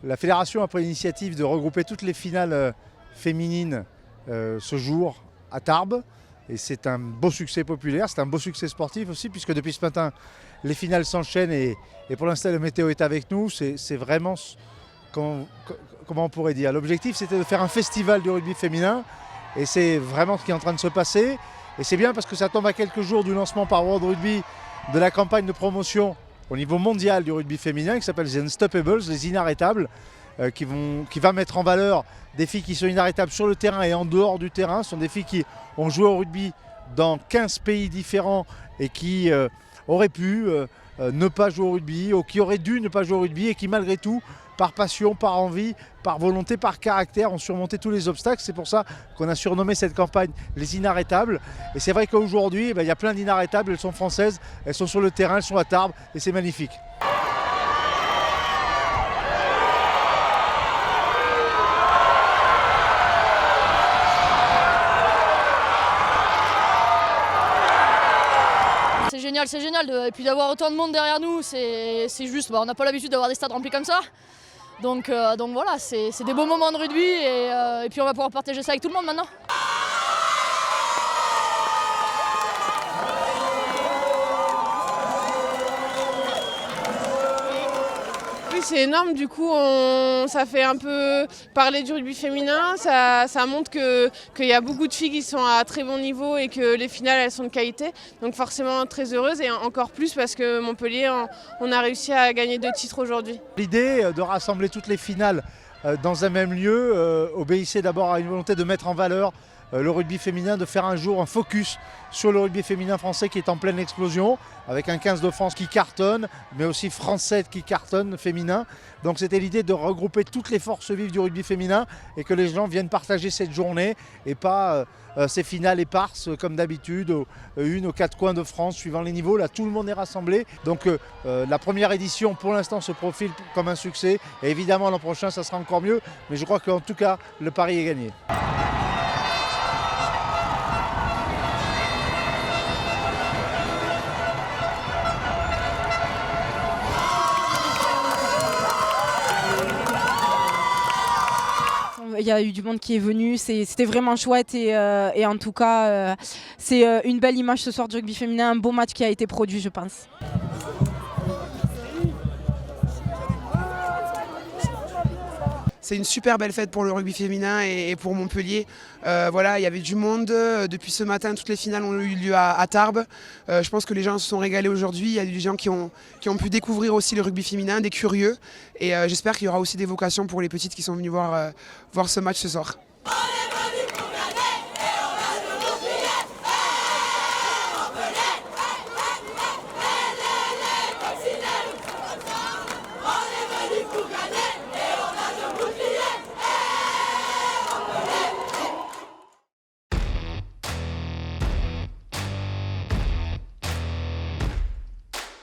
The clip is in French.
La fédération a pris l'initiative de regrouper toutes les finales féminines ce jour à Tarbes. Et c'est un beau succès populaire, c'est un beau succès sportif aussi, puisque depuis ce matin, les finales s'enchaînent et pour l'instant, le météo est avec nous. C'est vraiment, comment on pourrait dire, l'objectif c'était de faire un festival du rugby féminin. Et c'est vraiment ce qui est en train de se passer. Et c'est bien parce que ça tombe à quelques jours du lancement par World Rugby de la campagne de promotion au niveau mondial du rugby féminin qui s'appelle The Unstoppables, les inarrêtables, qui va mettre en valeur des filles qui sont inarrêtables sur le terrain et en dehors du terrain. Ce sont des filles qui ont joué au rugby dans 15 pays différents et qui auraient pu ne pas jouer au rugby ou qui auraient dû ne pas jouer au rugby et qui malgré tout, par passion, par envie, par volonté, par caractère, ont surmonté tous les obstacles. C'est pour ça qu'on a surnommé cette campagne les inarrêtables. Et c'est vrai qu'aujourd'hui, il y a plein d'inarrêtables, elles sont françaises, elles sont sur le terrain, elles sont à Tarbes et c'est magnifique. C'est génial et puis d'avoir autant de monde derrière nous, c'est juste, on n'a pas l'habitude d'avoir des stades remplis comme ça. Donc voilà, c'est des beaux moments de rugby et puis on va pouvoir partager ça avec tout le monde maintenant. Oui, c'est énorme, du coup ça fait un peu parler du rugby féminin, ça montre qu'il y a beaucoup de filles qui sont à très bon niveau et que les finales elles sont de qualité, donc forcément très heureuse et encore plus parce que Montpellier on a réussi à gagner 2 titres aujourd'hui. L'idée de rassembler toutes les finales dans un même lieu obéissait d'abord à une volonté de mettre en valeur le rugby féminin, de faire un jour un focus sur le rugby féminin français qui est en pleine explosion, avec un 15 de France qui cartonne, mais aussi français qui cartonne, féminin. Donc c'était l'idée de regrouper toutes les forces vives du rugby féminin et que les gens viennent partager cette journée et pas ces finales éparses comme d'habitude, une aux 4 coins de France, suivant les niveaux. Là, tout le monde est rassemblé. Donc la première édition, pour l'instant, se profile comme un succès. Et évidemment, l'an prochain, ça sera encore mieux. Mais je crois qu'en tout cas, le pari est gagné. Il y a eu du monde qui est venu, c'était vraiment chouette et en tout cas c'est une belle image ce soir du rugby féminin, un beau match qui a été produit je pense. C'est une super belle fête pour le rugby féminin et pour Montpellier. Voilà, il y avait du monde. Depuis ce matin, toutes les finales ont eu lieu à Tarbes. Je pense que les gens se sont régalés aujourd'hui. Il y a des gens qui ont pu découvrir aussi le rugby féminin, des curieux. Et j'espère qu'il y aura aussi des vocations pour les petites qui sont venues voir ce match ce soir.